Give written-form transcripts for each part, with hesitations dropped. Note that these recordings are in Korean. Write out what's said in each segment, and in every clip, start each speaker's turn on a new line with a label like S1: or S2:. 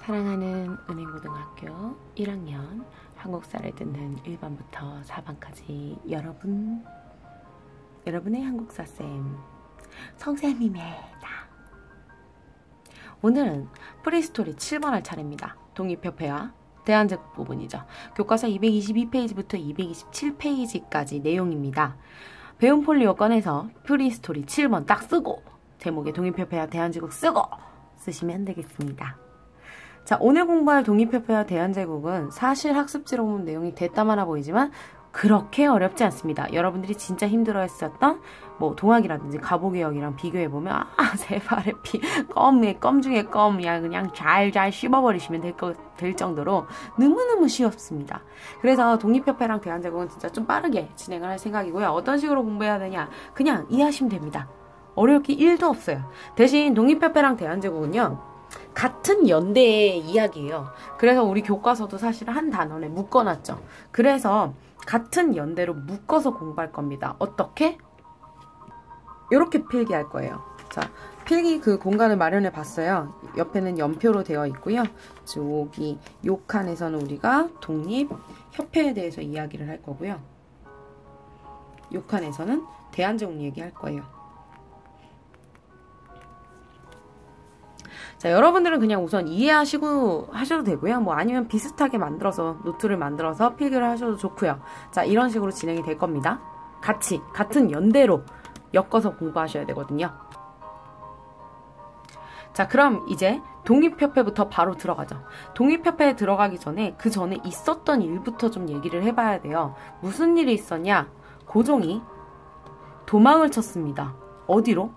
S1: 사랑하는 은행고등학교 1학년 한국사를 듣는 1반부터 4반까지 여러분의 한국사쌤 성쌤입니다. 오늘은 프리스토리 7번 할 차례입니다. 독립협회와 대한제국 부분이죠. 교과서 222페이지부터 227페이지까지 내용입니다. 배운 폴리오 꺼내서 프리스토리 7번 딱 쓰고 제목에 독립협회와 대한제국 쓰고 쓰시면 되겠습니다. 자, 오늘 공부할 독립협회와 대한제국은 사실 학습지로 보면 내용이 대담하나 보이지만 그렇게 어렵지 않습니다. 여러분들이 진짜 힘들어했었던 뭐 동학이라든지 가보개혁이랑 비교해보면 제 발에 껌 중에 껌이야 그냥 잘 씹어버리시면 될 정도로 너무너무 쉬웠습니다. 그래서 독립협회랑 대한제국은 진짜 좀 빠르게 진행을 할 생각이고요. 어떤 식으로 공부해야 되냐 그냥 이해하시면 됩니다. 어려울 게 1도 없어요. 대신 독립협회랑 대한제국은요 같은 연대의 이야기예요. 그래서 우리 교과서도 사실 한 단원에 묶어놨죠. 그래서 같은 연대로 묶어서 공부할 겁니다. 어떻게? 이렇게 필기할 거예요. 자, 필기 그 공간을 마련해 봤어요. 옆에는 연표로 되어 있고요. 여기 요 칸에서는 우리가 독립협회에 대해서 이야기를 할 거고요. 요 칸에서는 대한제국 얘기할 거예요. 자, 여러분들은 그냥 우선 이해하시고 하셔도 되고요. 뭐 아니면 비슷하게 만들어서 노트를 만들어서 필기를 하셔도 좋고요. 자, 이런 식으로 진행이 될 겁니다. 같은 연대로 엮어서 공부하셔야 되거든요. 자, 그럼 이제 독립협회부터 바로 들어가죠. 독립협회에 들어가기 전에 그 전에 있었던 일부터 좀 얘기를 해봐야 돼요. 무슨 일이 있었냐? 고종이 도망을 쳤습니다. 어디로?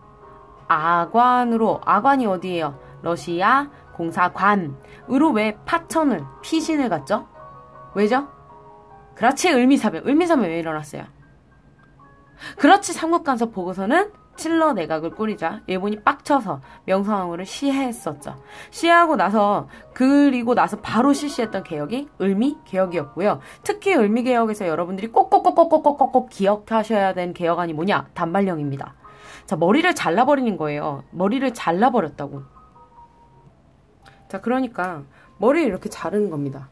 S1: 아관으로. 아관이 어디예요? 러시아 공사관으로 왜 파천을 피신을 갔죠? 왜죠? 그렇지, 을미사변. 을미사변 왜 일어났어요? 그렇지, 삼국간섭 보고서는 칠러 내각을 꾸리자 일본이 빡쳐서 명성황후를 시해했었죠. 시해하고 나서 그리고 나서 바로 실시했던 개혁이 을미개혁이었고요. 특히 을미개혁에서 여러분들이 꼭꼭꼭꼭꼭꼭꼭 기억하셔야 되는 개혁안이 뭐냐? 단발령입니다. 자, 머리를 잘라버리는 거예요. 머리를 잘라버렸다고. 자, 그러니까 머리를 이렇게 자르는 겁니다.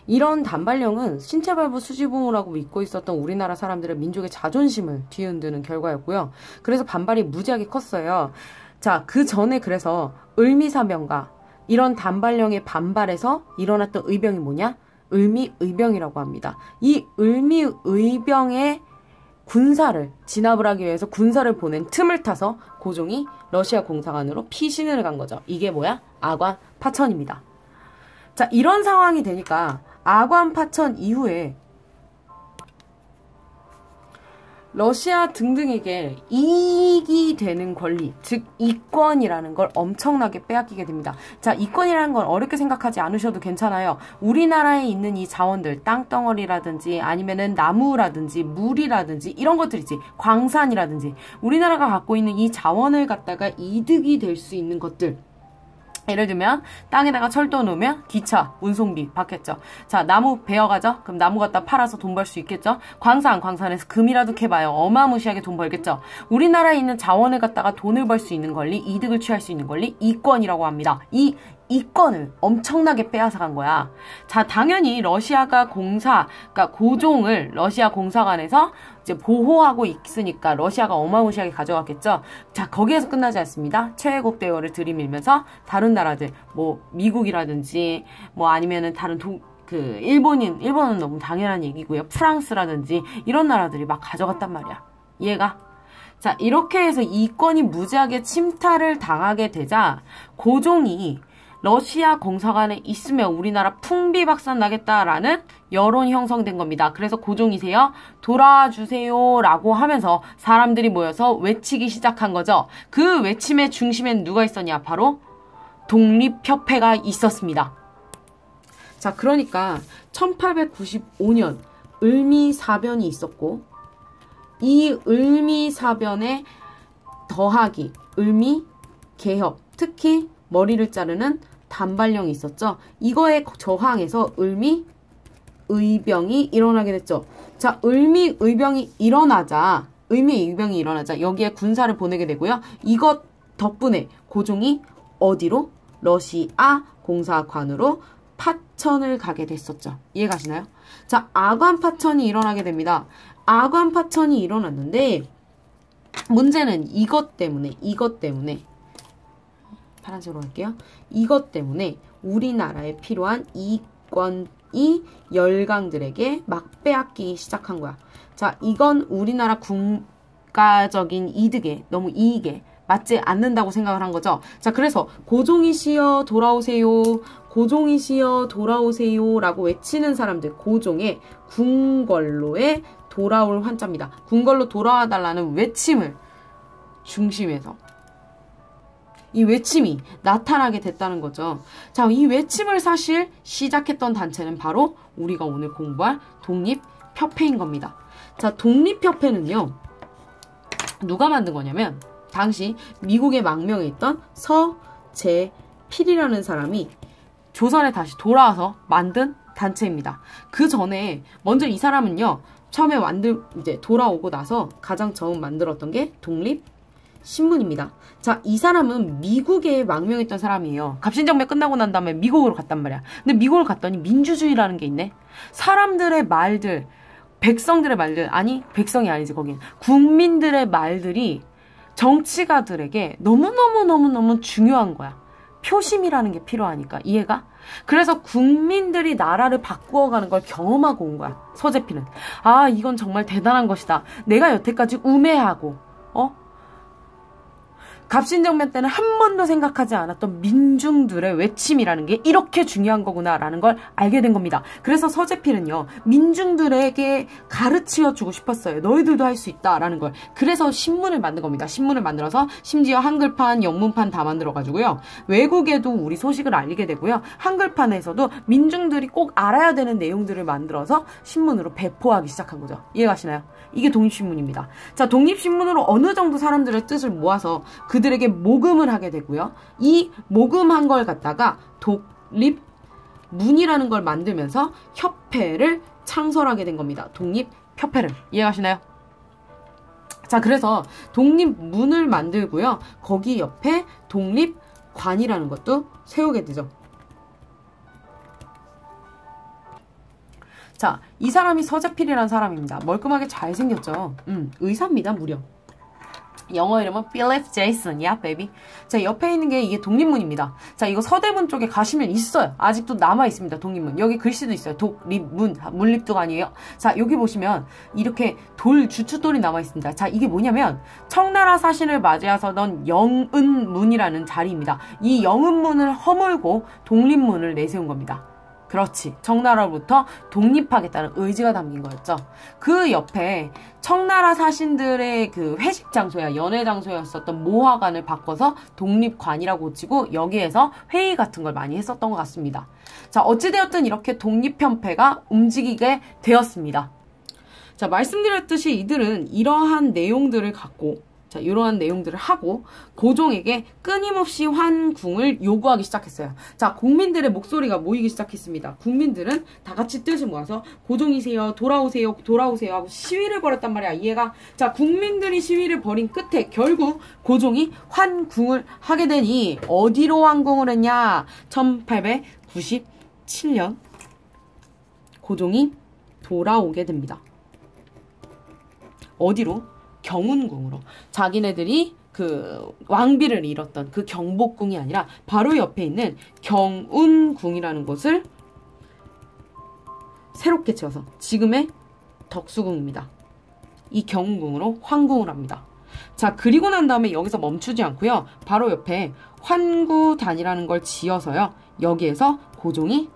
S1: 이런 단발령은 신체발부 수지부모라고 믿고 있었던 우리나라 사람들의 민족의 자존심을 뒤흔드는 결과였고요. 그래서 반발이 무지하게 컸어요. 자, 그 전에 그래서 을미사병과 이런 단발령에 반발해서 일어났던 의병이 뭐냐? 을미의병이라고 합니다. 이 을미의병의 군사를 진압을 하기 위해서 군사를 보낸 틈을 타서 고종이 러시아 공사관으로 피신을 간 거죠. 이게 뭐야? 아관 파천입니다. 자, 이런 상황이 되니까 아관 파천 이후에 러시아 등등에게 이익이 되는 권리, 즉 이권이라는 걸 엄청나게 빼앗기게 됩니다. 자, 이권이라는 건 어렵게 생각하지 않으셔도 괜찮아요. 우리나라에 있는 이 자원들, 땅덩어리라든지 아니면은 나무라든지 물이라든지 이런 것들이지, 광산이라든지 우리나라가 갖고 있는 이 자원을 갖다가 이득이 될 수 있는 것들, 예를 들면 땅에다가 철도 놓으면 기차, 운송비 받겠죠. 자, 나무 베어가죠. 그럼 나무 갖다 팔아서 돈 벌 수 있겠죠. 광산에서 금이라도 캐봐요. 어마무시하게 돈 벌겠죠. 우리나라에 있는 자원을 갖다가 돈을 벌 수 있는 권리, 이득을 취할 수 있는 권리, 이권이라고 합니다. 이 이권을 엄청나게 빼앗아간 거야. 자, 당연히 러시아가 그러니까 고종을 러시아 공사관에서 이제 보호하고 있으니까 러시아가 어마무시하게 가져갔겠죠. 자, 거기에서 끝나지 않습니다. 최애국 대우를 들이밀면서 다른 나라들, 뭐 미국이라든지 뭐 아니면은 다른 일본은 너무 당연한 얘기고요. 프랑스라든지 이런 나라들이 막 가져갔단 말이야. 이해가? 자, 이렇게 해서 이권이 무지하게 침탈을 당하게 되자 고종이 러시아 공사관에 있으면 우리나라 풍비박산 나겠다라는 여론이 형성된 겁니다. 그래서 고종이세요? 돌아주세요 라고 하면서 사람들이 모여서 외치기 시작한 거죠. 그 외침의 중심엔 누가 있었냐? 바로 독립협회가 있었습니다. 자, 그러니까 1895년 을미사변이 있었고 이 을미사변에 더하기 을미개혁, 특히 머리를 자르는 단발령이 있었죠. 이거에 저항해서 을미의병이 일어나게 됐죠. 자, 을미의병이 일어나자 여기에 군사를 보내게 되고요. 이것 덕분에 고종이 어디로? 러시아 공사관으로 파천을 가게 됐었죠. 이해가시나요? 자, 아관 파천이 일어나게 됩니다. 아관 파천이 일어났는데 문제는 이것 때문에 파란색으로 할게요. 이것 때문에 우리나라에 필요한 이권이 열강들에게 막 빼앗기기 시작한 거야. 자, 이건 우리나라 국가적인 이득에 너무 이익에 맞지 않는다고 생각을 한 거죠. 자, 그래서 고종이시여 돌아오세요. 고종이시여 돌아오세요 라고 외치는 사람들, 고종의 궁궐로에 돌아올 환자입니다. 궁궐로 돌아와 달라는 외침을 중심에서 이 외침이 나타나게 됐다는 거죠. 자, 이 외침을 사실 시작했던 단체는 바로 우리가 오늘 공부할 독립협회인 겁니다. 자, 독립협회는요, 누가 만든 거냐면 당시 미국에 망명해 있던 서재필이라는 사람이 조선에 다시 돌아와서 만든 단체입니다. 그 전에 먼저 이 사람은요, 처음에 이제 돌아오고 나서 가장 처음 만들었던 게 독립신문입니다. 자, 이 사람은 미국에 망명했던 사람이에요. 갑신정변 끝나고 난 다음에 미국으로 갔단 말이야. 근데 미국을 갔더니 민주주의라는 게 있네. 사람들의 말들, 백성들의 말들, 아니 백성이 아니지 거긴, 국민들의 말들이 정치가들에게 너무너무 중요한 거야. 표심이라는 게 필요하니까. 이해가? 그래서 국민들이 나라를 바꾸어가는 걸 경험하고 온 거야. 서재필은. 아, 이건 정말 대단한 것이다. 내가 여태까지 우매하고 갑신정변 때는 한 번도 생각하지 않았던 민중들의 외침이라는 게 이렇게 중요한 거구나라는 걸 알게 된 겁니다. 그래서 서재필은요, 민중들에게 가르치어주고 싶었어요. 너희들도 할 수 있다라는 걸. 그래서 신문을 만든 겁니다. 신문을 만들어서 심지어 한글판, 영문판 다 만들어가지고요, 외국에도 우리 소식을 알리게 되고요, 한글판에서도 민중들이 꼭 알아야 되는 내용들을 만들어서 신문으로 배포하기 시작한 거죠. 이해가시나요? 이게 독립신문입니다. 자, 독립신문으로 어느 정도 사람들의 뜻을 모아서 그들에게 모금을 하게 되고요. 이 모금한 걸 갖다가 독립문이라는 걸 만들면서 협회를 창설하게 된 겁니다. 독립협회를. 이해가시나요? 자, 그래서 독립문을 만들고요, 거기 옆에 독립관이라는 것도 세우게 되죠. 자, 이 사람이 서재필이라는 사람입니다. 멀끔하게 잘생겼죠. 의사입니다, 무려. 영어 이름은 Philip Jason이야, 베이비. 자, 옆에 있는 게 이게 독립문입니다. 자, 이거 서대문 쪽에 가시면 있어요. 아직도 남아있습니다, 독립문. 여기 글씨도 있어요. 독립문, 문립도 아니에요. 자, 여기 보시면 이렇게 주춧돌이 남아있습니다. 자, 이게 뭐냐면 청나라 사신을 맞이하서던 영은문이라는 자리입니다. 이 영은문을 허물고 독립문을 내세운 겁니다. 그렇지. 청나라로부터 독립하겠다는 의지가 담긴 거였죠. 그 옆에 청나라 사신들의 그 회식 장소야, 연회 장소였었던 모화관을 바꿔서 독립관이라고 고치고 여기에서 회의 같은 걸 많이 했었던 것 같습니다. 자, 어찌되었든 이렇게 독립협회가 움직이게 되었습니다. 자, 말씀드렸듯이 이들은 이러한 내용들을 갖고, 자, 이러한 내용들을 하고 고종에게 끊임없이 환궁을 요구하기 시작했어요. 자, 국민들의 목소리가 모이기 시작했습니다. 국민들은 다 같이 뜻을 모아서 고종이세요, 돌아오세요, 돌아오세요 하고 시위를 벌였단 말이야. 이해가? 자, 국민들이 시위를 벌인 끝에 결국 고종이 환궁을 하게 되니 어디로 환궁을 했냐? 1897년 고종이 돌아오게 됩니다. 어디로? 경운궁으로. 자기네들이 그 왕비를 잃었던 그 경복궁이 아니라 바로 옆에 있는 경운궁이라는 곳을 새롭게 지어서 지금의 덕수궁입니다. 이 경운궁으로 환궁을 합니다. 자, 그리고 난 다음에 여기서 멈추지 않고요, 바로 옆에 환구단이라는 걸 지어서요, 여기에서 고종이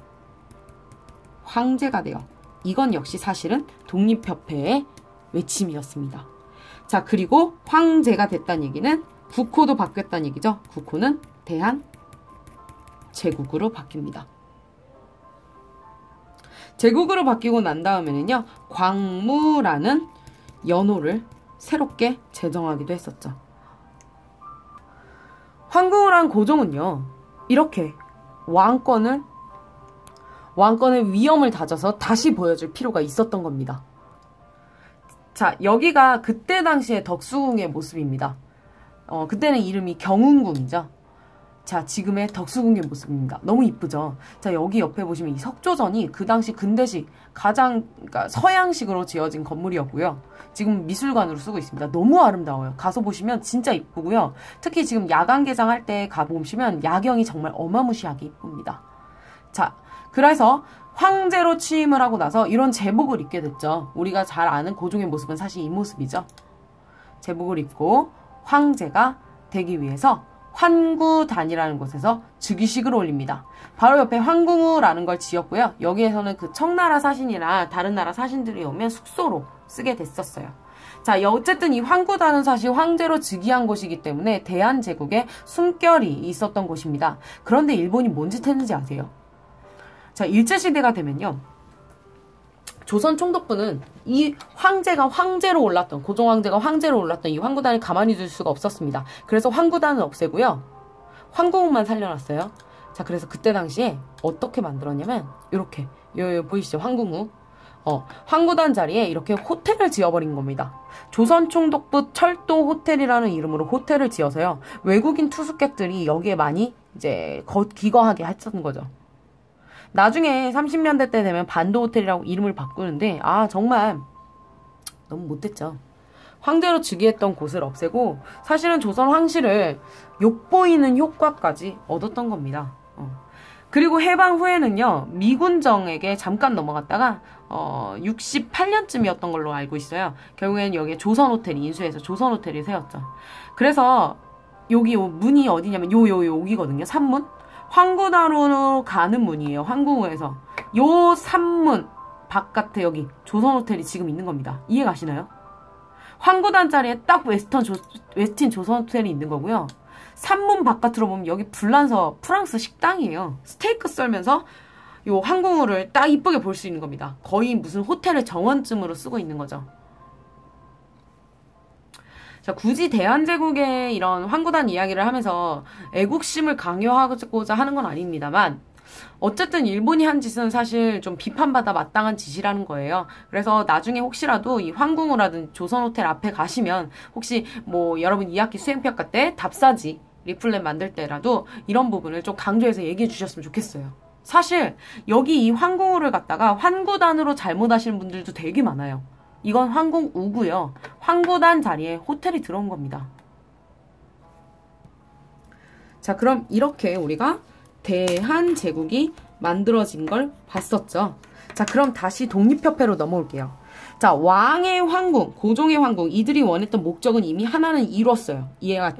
S1: 황제가 돼요. 이건 역시 사실은 독립협회의 외침이었습니다. 자, 그리고 황제가 됐다는 얘기는 국호도 바뀌었다는 얘기죠. 국호는 대한제국으로 바뀝니다. 제국으로 바뀌고 난 다음에는요, 광무라는 연호를 새롭게 제정하기도 했었죠. 황궁을 한 고종은요, 이렇게 왕권의 위엄을 다져서 다시 보여줄 필요가 있었던 겁니다. 자, 여기가 그때 당시의 덕수궁의 모습입니다. 그때는 이름이 경운궁이죠. 자, 지금의 덕수궁의 모습입니다. 너무 이쁘죠? 자, 여기 옆에 보시면 이 석조전이 그 당시 근대식, 그러니까 서양식으로 지어진 건물이었고요. 지금 미술관으로 쓰고 있습니다. 너무 아름다워요. 가서 보시면 진짜 이쁘고요. 특히 지금 야간 개장할 때 가보시면 야경이 정말 어마무시하게 이쁩니다. 자, 그래서 황제로 취임을 하고 나서 이런 제복을 입게 됐죠. 우리가 잘 아는 고종의 모습은 사실 이 모습이죠. 제복을 입고 황제가 되기 위해서 환구단이라는 곳에서 즉위식을 올립니다. 바로 옆에 황궁우라는 걸 지었고요. 여기에서는 그 청나라 사신이나 다른 나라 사신들이 오면 숙소로 쓰게 됐었어요. 자, 어쨌든 이 황구단은 사실 황제로 즉위한 곳이기 때문에 대한제국에 숨결이 있었던 곳입니다. 그런데 일본이 뭔 짓 했는지 아세요? 자, 일제시대가 되면요. 조선 총독부는 이 황제가 황제로 올랐던, 고종 황제가 황제로 올랐던 이 황구단을 가만히 둘 수가 없었습니다. 그래서 황구단은 없애고요. 황궁만 살려놨어요. 자, 그래서 그때 당시에 어떻게 만들었냐면 이렇게 보이시죠? 황궁우. 황구단 자리에 이렇게 호텔을 지어버린 겁니다. 조선 총독부 철도 호텔이라는 이름으로 호텔을 지어서요. 외국인 투숙객들이 여기에 많이 이제 기거하게 했던 거죠. 나중에 30년대 때 되면 반도 호텔이라고 이름을 바꾸는데 정말 너무 못됐죠. 황제로 즉위했던 곳을 없애고 사실은 조선 황실을 욕보이는 효과까지 얻었던 겁니다. 그리고 해방 후에는요. 미군정에게 잠깐 넘어갔다가 68년쯤이었던 걸로 알고 있어요. 결국에는 여기에 조선호텔이 인수해서 조선호텔이 세웠죠. 그래서 여기 문이 어디냐면 여기거든요. 산문. 황구단으로 가는 문이에요. 황궁우에서. 요 산문 바깥에 여기 조선호텔이 지금 있는 겁니다. 이해 가시나요? 황구단 자리에 딱 웨스틴 조선호텔이 있는 거고요. 산문 바깥으로 보면 여기 불란서 프랑스 식당이에요. 스테이크 썰면서 요 황궁우를 딱 이쁘게 볼 수 있는 겁니다. 거의 무슨 호텔의 정원쯤으로 쓰고 있는 거죠. 자, 굳이 대한제국의 이런 황구단 이야기를 하면서 애국심을 강요하고자 하는 건 아닙니다만 어쨌든 일본이 한 짓은 사실 좀 비판받아 마땅한 짓이라는 거예요. 그래서 나중에 혹시라도 이 황궁우라든 조선호텔 앞에 가시면 혹시 뭐 여러분 2학기 수행평가 때 답사지 리플렛 만들 때라도 이런 부분을 좀 강조해서 얘기해 주셨으면 좋겠어요. 사실 여기 이 황궁우를 갖다가 환구단으로 잘못 하시는 분들도 되게 많아요. 이건 황궁우고요. 황구단 자리에 호텔이 들어온 겁니다. 자, 그럼 이렇게 우리가 대한제국이 만들어진 걸 봤었죠. 자, 그럼 다시 독립협회로 넘어올게요. 자, 왕의 황궁, 고종의 황궁, 이들이 원했던 목적은 이미 하나는 이뤘어요. 이해가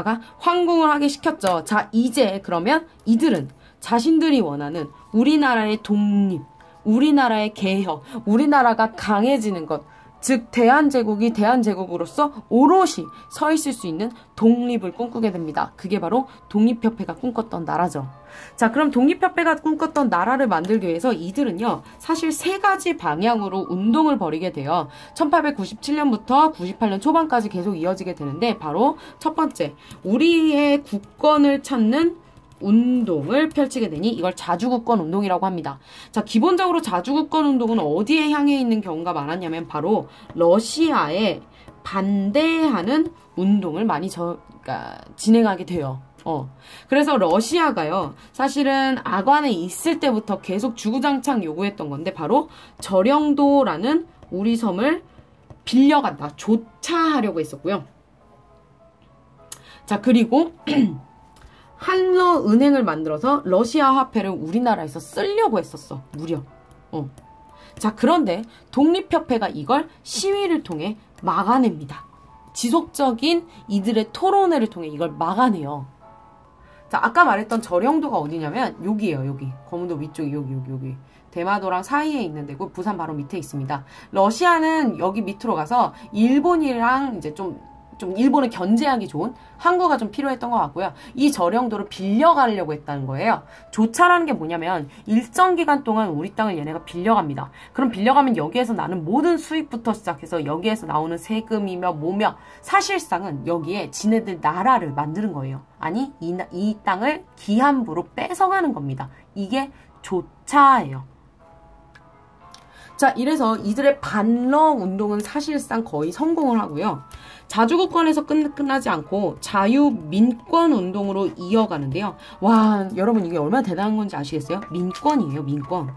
S1: 가? 황궁을 하게 시켰죠. 자, 이제 그러면 이들은 자신들이 원하는 우리나라의 독립, 우리나라의 개혁, 우리나라가 강해지는 것, 즉 대한제국이 대한제국으로서 오롯이 서 있을 수 있는 독립을 꿈꾸게 됩니다. 그게 바로 독립협회가 꿈꿨던 나라죠. 자, 그럼 독립협회가 꿈꿨던 나라를 만들기 위해서 이들은요, 사실 3가지 방향으로 운동을 벌이게 돼요. 1897년부터 98년 초반까지 계속 이어지게 되는데, 바로 첫 번째, 우리의 국권을 찾는 운동을 펼치게 되니 이걸 자주국권 운동이라고 합니다. 자, 기본적으로 자주국권 운동은 어디에 향해 있는 경우가 많았냐면 바로 러시아에 반대하는 운동을 많이 진행하게 돼요. 그래서 러시아가요, 사실은 아관에 있을 때부터 계속 주구장창 요구했던 건데 바로 저령도라는 우리 섬을 빌려간다, 조차하려고 했었고요. 자, 그리고 한러 은행을 만들어서 러시아 화폐를 우리나라에서 쓰려고 했었어. 무려. 자, 그런데 독립협회가 이걸 시위를 통해 막아냅니다. 지속적인 이들의 토론회를 통해 이걸 막아내요. 자, 아까 말했던 저령도가 어디냐면 여기예요. 여기. 거문도 위쪽이 여기. 대마도랑 사이에 있는 데고 부산 바로 밑에 있습니다. 러시아는 여기 밑으로 가서 일본이랑 이제 좀 일본을 견제하기 좋은 항구가 좀 필요했던 것 같고요. 이 저령도를 빌려가려고 했다는 거예요. 조차라는 게 뭐냐면 일정 기간 동안 우리 땅을 얘네가 빌려갑니다. 그럼 빌려가면 여기에서 나는 모든 수익부터 시작해서 여기에서 나오는 세금이며 뭐며 사실상은 여기에 지네들 나라를 만드는 거예요. 아니, 이 땅을 기한부로 뺏어가는 겁니다. 이게 조차예요. 자, 이래서 이들의 반러 운동은 사실상 거의 성공을 하고요. 자주국권에서 끝나지 않고 자유민권운동으로 이어가는데요. 와, 여러분 이게 얼마나 대단한 건지 아시겠어요? 민권이에요, 민권.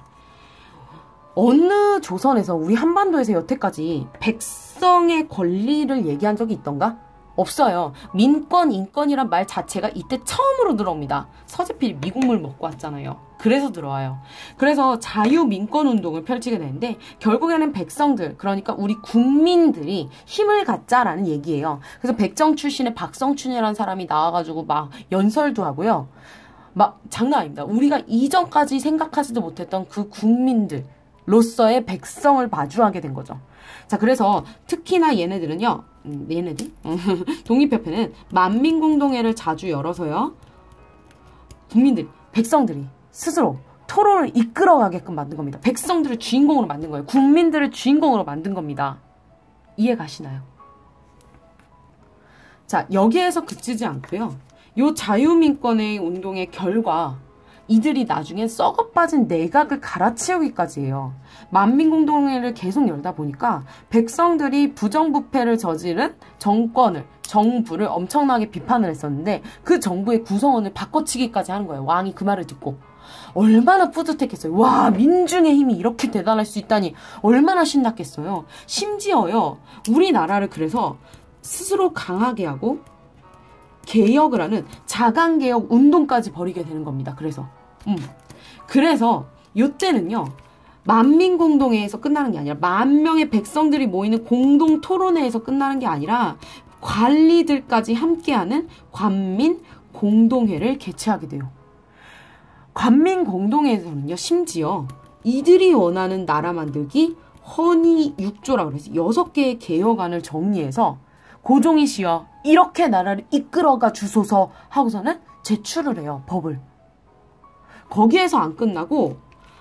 S1: 어느 조선에서 우리 한반도에서 여태까지 백성의 권리를 얘기한 적이 있던가? 없어요. 민권, 인권이란 말 자체가 이때 처음으로 들어옵니다. 서재필이 미국물 먹고 왔잖아요. 그래서 들어와요. 그래서 자유민권운동을 펼치게 되는데 결국에는 백성들, 그러니까 우리 국민들이 힘을 갖자라는 얘기예요. 그래서 백정 출신의 박성춘이라는 사람이 나와가지고 막 연설도 하고요. 막 장난 아닙니다. 우리가 이전까지 생각하지도 못했던 그 국민들로서의 백성을 마주하게 된 거죠. 자, 그래서 특히나 얘네들은요. 얘네들? 독립협회는 만민공동회를 자주 열어서요. 국민들, 백성들이 스스로 토론을 이끌어가게끔 만든 겁니다. 백성들을 주인공으로 만든 거예요. 국민들을 주인공으로 만든 겁니다. 이해 가시나요? 자, 여기에서 그치지 않고요. 요 자유민권의 운동의 결과 이들이 나중엔 썩어빠진 내각을 갈아치우기까지 해요. 만민공동회를 계속 열다 보니까 백성들이 부정부패를 저지른 정부를 엄청나게 비판을 했었는데 그 정부의 구성원을 바꿔치기까지 하는 거예요. 왕이 그 말을 듣고. 얼마나 뿌듯했겠어요. 와, 민중의 힘이 이렇게 대단할 수 있다니 얼마나 신났겠어요. 심지어요, 우리나라를 그래서 스스로 강하게 하고 개혁을 하는 자강개혁 운동까지 벌이게 되는 겁니다. 그래서 요때는요, 만민공동회에서 끝나는 게 아니라 만 명의 백성들이 모이는 공동토론회에서 끝나는 게 아니라 관리들까지 함께하는 관민공동회를 개최하게 돼요. 관민공동회에서는요, 심지어 이들이 원하는 나라 만들기 헌의 6조라고 그래서 6개의 개혁안을 정리해서 고종이 시여 이렇게 나라를 이끌어가 주소서 하고서는 제출을 해요. 법을. 거기에서 안 끝나고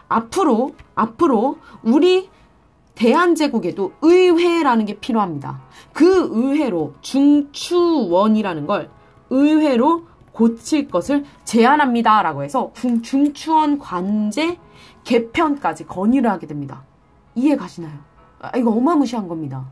S1: 앞으로 우리 대한제국에도 의회라는 게 필요합니다. 그 의회로 중추원이라는 걸 의회로 고칠 것을 제안합니다. 라고 해서 중추원 관제 개편까지 건의를 하게 됩니다. 이해 가시나요? 이거 어마무시한 겁니다.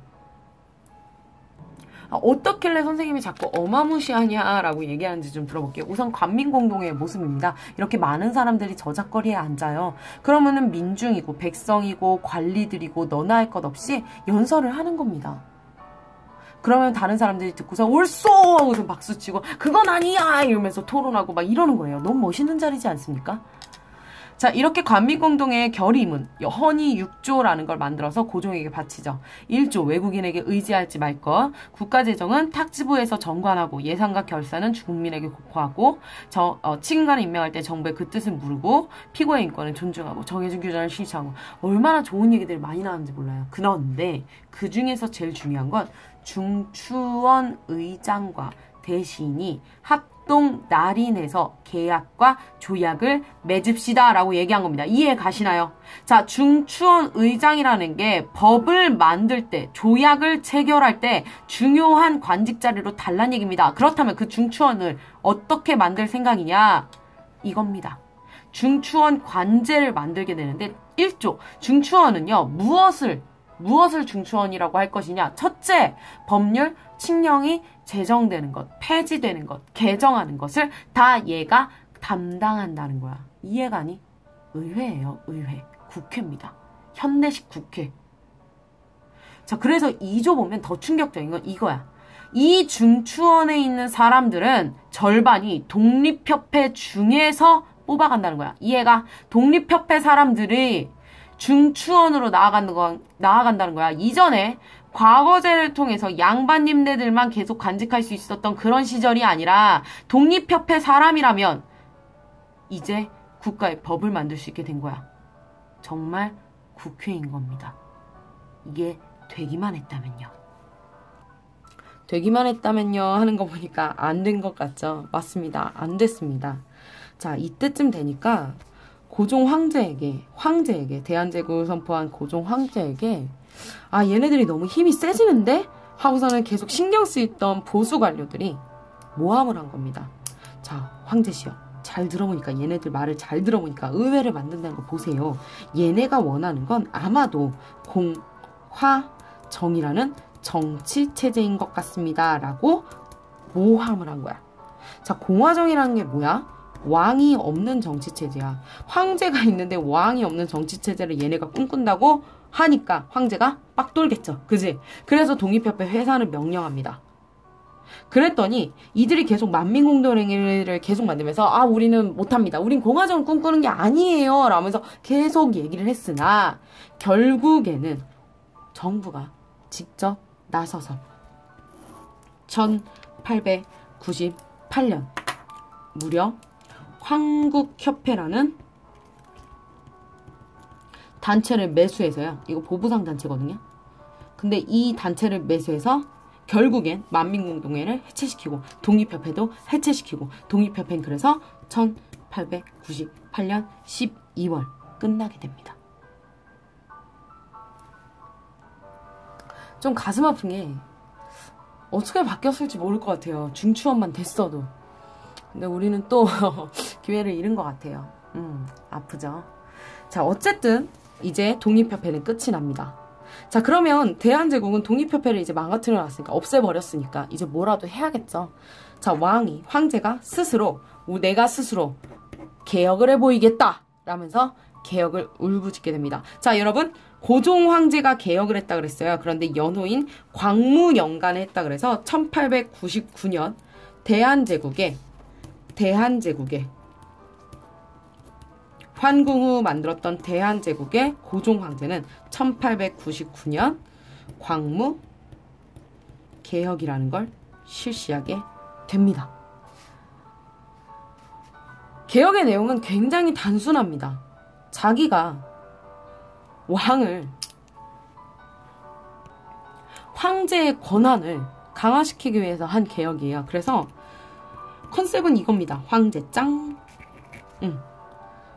S1: 어떻길래 선생님이 자꾸 어마무시하냐라고 얘기하는지 좀 들어볼게요. 우선 관민공동회의 모습입니다. 이렇게 많은 사람들이 저작거리에 앉아요. 그러면은 민중이고 백성이고 관리들이고 너나 할 것 없이 연설을 하는 겁니다. 그러면 다른 사람들이 듣고서 옳소! 하고서 박수치고 그건 아니야! 이러면서 토론하고 막 이러는 거예요. 너무 멋있는 자리지 않습니까? 자, 이렇게 관민공동회의 결의문, 헌의 6조라는 걸 만들어서 고종에게 바치죠. 1조, 외국인에게 의지할지 말 것. 국가재정은 탁지부에서 정관하고 예산과 결산은 국민에게 고하고 측임관을 임명할 때 정부의 그 뜻을 물고 피고의 인권을 존중하고 정해진 규정을 실시하고. 얼마나 좋은 얘기들이 많이 나왔는지 몰라요. 그런데 그 중에서 제일 중요한 건 중추원 의장과 대신이 합동 날인해서 계약과 조약을 맺읍시다 라고 얘기한 겁니다. 이해 가시나요? 자, 중추원 의장이라는 게 법을 만들 때, 조약을 체결할 때 중요한 관직 자리로 달란 얘기입니다. 그렇다면 그 중추원을 어떻게 만들 생각이냐? 이겁니다. 중추원 관제를 만들게 되는데 1조, 중추원은요, 무엇을 중추원이라고 할 것이냐? 첫째, 법률, 칙령이 제정되는 것, 폐지되는 것, 개정하는 것을 다 얘가 담당한다는 거야. 이해가니? 의회예요, 의회. 국회입니다. 현대식 국회. 자, 그래서 2조 보면 더 충격적인 건 이거야. 이 중추원에 있는 사람들은 절반이 독립협회 중에서 뽑아간다는 거야. 이해가? 독립협회 사람들이 중추원으로 나아간다는 거야. 이전에 과거제를 통해서 양반님네들만 계속 간직할 수 있었던 그런 시절이 아니라 독립협회 사람이라면 이제 국가의 법을 만들 수 있게 된 거야. 정말 국회인 겁니다. 이게 되기만 했다면요. 되기만 했다면요 하는 거 보니까 안 된 것 같죠? 맞습니다. 안 됐습니다. 자, 이때쯤 되니까 고종 황제에게 대한제국을 선포한 고종 황제에게 아, 얘네들이 너무 힘이 세지는데? 하고서는 계속 신경 쓰였던 보수 관료들이 모함을 한 겁니다. 자, 황제시여, 잘 들어보니까 얘네들 말을 잘 들어보니까 의회를 만든다는 거 보세요. 얘네가 원하는 건 아마도 공화정이라는 정치체제인 것 같습니다. 라고 모함을 한 거야. 자, 공화정이라는 게 뭐야? 왕이 없는 정치체제야. 황제가 있는데 왕이 없는 정치체제를 얘네가 꿈꾼다고 하니까 황제가 빡 돌겠죠. 그지? 그래서 독립협회 회산을 명령합니다. 그랬더니 이들이 계속 만민공동회의를 계속 만들면서 우리는 못합니다. 우린 공화정을 꿈꾸는 게 아니에요. 라면서 계속 얘기를 했으나 결국에는 정부가 직접 나서서 1898년 무려 황국협회라는 단체를 매수해서요. 이거 보부상 단체거든요. 근데 이 단체를 매수해서 결국엔 만민공동회를 해체시키고 독립협회도 해체시키고 독립협회는 그래서 1898년 12월 끝나게 됩니다. 좀 가슴 아픈 게 어떻게 바뀌었을지 모를 것 같아요. 중추원만 됐어도. 근데 우리는 또 기회를 잃은 것 같아요. 아프죠. 자, 어쨌든 이제 독립협회는 끝이 납니다. 자, 그러면 대한제국은 독립협회를 이제 망가뜨려 놨으니까, 없애버렸으니까 이제 뭐라도 해야겠죠. 자, 왕이, 황제가 스스로, 내가 스스로 개혁을 해보이겠다 라면서 개혁을 울부짖게 됩니다. 자, 여러분, 고종 황제가 개혁을 했다 그랬어요. 그런데 연호인 광무영간에 했다 그래서 1899년 대한제국에 환궁 후 만들었던 대한제국의 고종 황제는 1899년 광무 개혁이라는 걸 실시하게 됩니다. 개혁의 내용은 굉장히 단순합니다. 자기가 황제의 권한을 강화시키기 위해서 한 개혁이에요. 그래서 컨셉은 이겁니다. 황제 짱.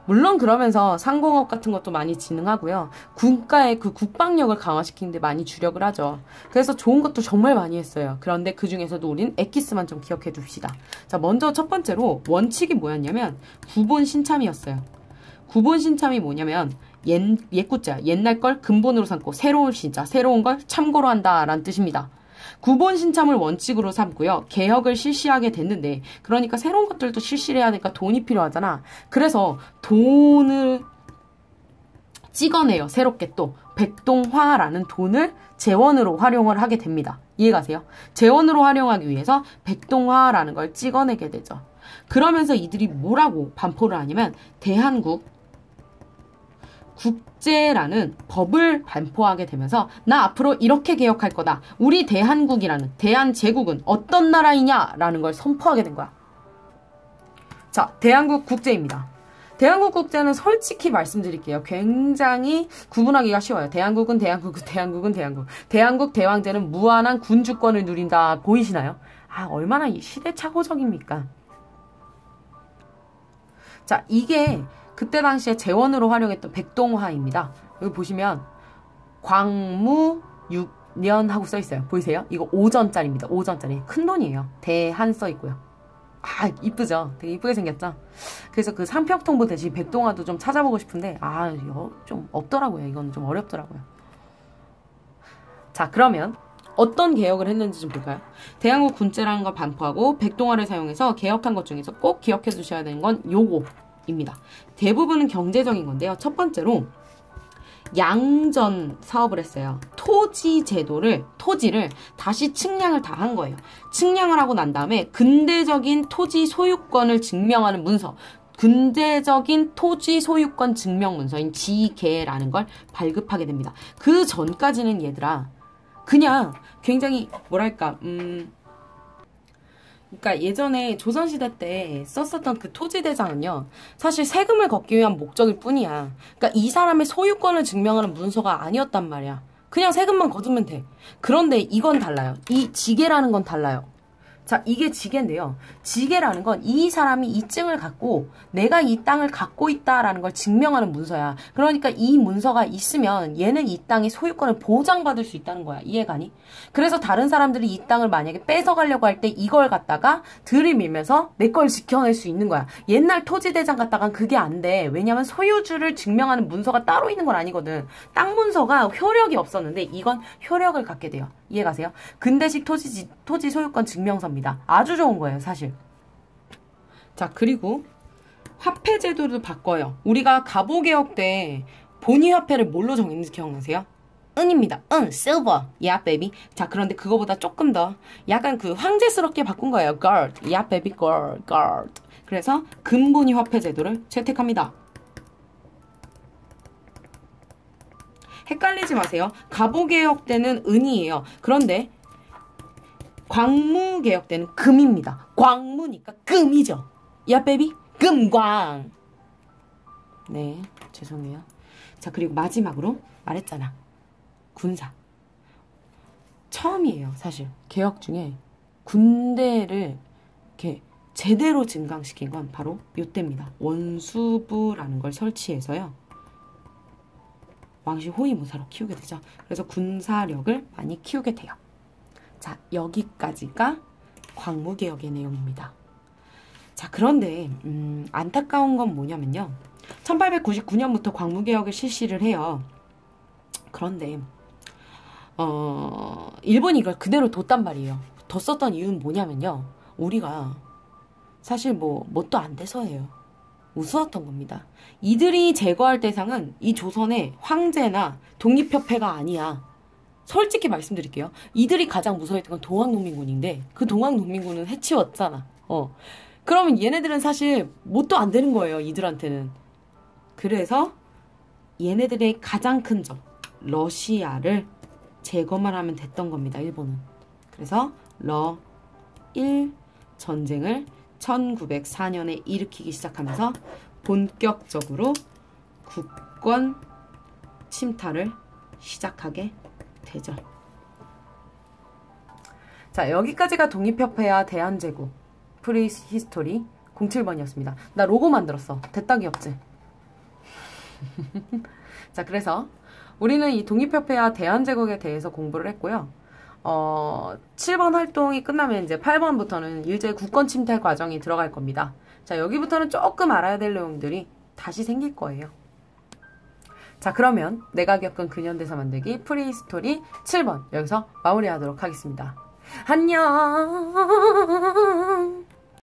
S1: 물론 그러면서 상공업 같은 것도 많이 진흥하고요. 국가의 그 국방력을 강화시키는 데 많이 주력을 하죠. 그래서 좋은 것도 정말 많이 했어요. 그런데 그 중에서도 우린 엑기스만 좀 기억해 둡시다. 자, 먼저 첫 번째로 원칙이 뭐였냐면 구본 신참이었어요. 구본 신참이 뭐냐면 옛구자, 옛날 걸 근본으로 삼고 새로운 신자, 새로운 걸 참고로 한다라는 뜻입니다. 구본 신참을 원칙으로 삼고요. 개혁을 실시하게 됐는데, 그러니까 새로운 것들도 실시를 해야 되니까 돈이 필요하잖아. 그래서 돈을 찍어내요. 새롭게 또 백동화라는 돈을 재원으로 활용을 하게 됩니다. 이해가세요? 재원으로 활용하기 위해서 백동화라는 걸 찍어내게 되죠. 그러면서 이들이 뭐라고 반포를 하냐면 대한국 국제라는 법을 반포하게 되면서 나 앞으로 이렇게 개혁할 거다. 우리 대한국이라는 대한제국은 어떤 나라이냐라는 걸 선포하게 된 거야. 자, 대한국 국제입니다. 대한국 국제는 솔직히 말씀드릴게요. 굉장히 구분하기가 쉬워요. 대한국은 대한국. 대한국 대왕제는 무한한 군주권을 누린다. 보이시나요? 얼마나 시대착오적입니까? 자, 이게 그때 당시에 재원으로 활용했던 백동화입니다. 여기 보시면 광무 6년 하고 써있어요. 보이세요? 이거 5전짜리입니다. 5전짜리. 큰 돈이에요. 대한 써있고요. 이쁘죠? 되게 이쁘게 생겼죠? 그래서 그 상평통보 대신 백동화도 좀 찾아보고 싶은데 이거 좀 없더라고요. 이건 좀 어렵더라고요. 자, 그러면 어떤 개혁을 했는지 좀 볼까요? 대한국 군제라는 걸 반포하고 백동화를 사용해서 개혁한 것 중에서 꼭 기억해 두셔야 되는 건 요거입니다. 대부분은 경제적인 건데요. 첫 번째로 양전 사업을 했어요. 토지를 다시 측량을 다 한 거예요. 측량을 하고 난 다음에 근대적인 토지 소유권을 증명하는 문서, 근대적인 토지 소유권 증명 문서인 지계라는 걸 발급하게 됩니다. 그 전까지는 얘들아 그냥 굉장히 뭐랄까 그러니까 예전에 조선시대 때 썼었던 그 토지대장은요. 사실 세금을 걷기 위한 목적일 뿐이야. 그러니까 이 사람의 소유권을 증명하는 문서가 아니었단 말이야. 그냥 세금만 거두면 돼. 그런데 이건 달라요. 이 지계라는 건 달라요. 자, 이게 지계인데요. 지계라는 건 이 사람이 이 증을 갖고 내가 이 땅을 갖고 있다라는 걸 증명하는 문서야. 그러니까 이 문서가 있으면 얘는 이 땅의 소유권을 보장받을 수 있다는 거야. 이해가니? 그래서 다른 사람들이 이 땅을 만약에 뺏어가려고 할 때 이걸 갖다가 들이밀면서 내 걸 지켜낼 수 있는 거야. 옛날 토지대장 갖다간 그게 안 돼. 왜냐면 소유주를 증명하는 문서가 따로 있는 건 아니거든. 땅 문서가 효력이 없었는데 이건 효력을 갖게 돼요. 이해가세요? 근대식 토지 소유권 증명서입니다. 아주 좋은 거예요, 사실. 자, 그리고 화폐 제도도 바꿔요. 우리가 갑오개혁 때 본위화폐를 뭘로 정했는지 기억나세요? 은입니다. 은, silver. Yeah, baby. 자, 그런데 그거보다 조금 더 약간 그 황제스럽게 바꾼 거예요. gold. Yeah, baby, gold, gold. 그래서 금본위 화폐 제도를 채택합니다. 헷갈리지 마세요. 갑오개혁 때는 은이에요. 그런데 광무개혁 때는 금입니다. 광무니까 금이죠. 야, 베이비. 금광. 네, 죄송해요. 자, 그리고 마지막으로 말했잖아. 군사. 처음이에요, 사실. 개혁 중에 군대를 이렇게 제대로 증강시킨 건 바로 요때입니다. 원수부라는 걸 설치해서요. 왕실 호위무사로 키우게 되죠. 그래서 군사력을 많이 키우게 돼요. 자, 여기까지가 광무개혁의 내용입니다. 자, 그런데 안타까운 건 뭐냐면요. 1899년부터 광무개혁을 실시를 해요. 그런데 일본이 이걸 그대로 뒀단 말이에요. 뒀었던 이유는 뭐냐면요. 우리가 사실 뭣도 안 돼서예요. 우스웠던 겁니다. 이들이 제거할 대상은 이 조선의 황제나 독립협회가 아니야. 솔직히 말씀드릴게요. 이들이 가장 무서워했던 건 동학농민군인데 그 동학농민군은 해치웠잖아. 그러면 얘네들은 사실 뭣도 안 되는 거예요. 이들한테는. 그래서 얘네들의 가장 큰 적, 러시아를 제거만 하면 됐던 겁니다. 일본은. 그래서 러1 전쟁을 1904년에 일으키기 시작하면서 본격적으로 국권 침탈을 시작하게 되죠. 자, 여기까지가 독립협회와 대한제국 프리히스토리 07번이었습니다. 나 로고 만들었어. 됐다 귀엽지? 자, 그래서 우리는 이 독립협회와 대한제국에 대해서 공부를 했고요. 7번 활동이 끝나면 이제 8번부터는 일제 국권 침탈 과정이 들어갈 겁니다. 자, 여기부터는 조금 알아야 될 내용들이 다시 생길 거예요. 자, 그러면 내가 겪은 근현대사 만들기 프리히스토리 7번 여기서 마무리하도록 하겠습니다. 안녕.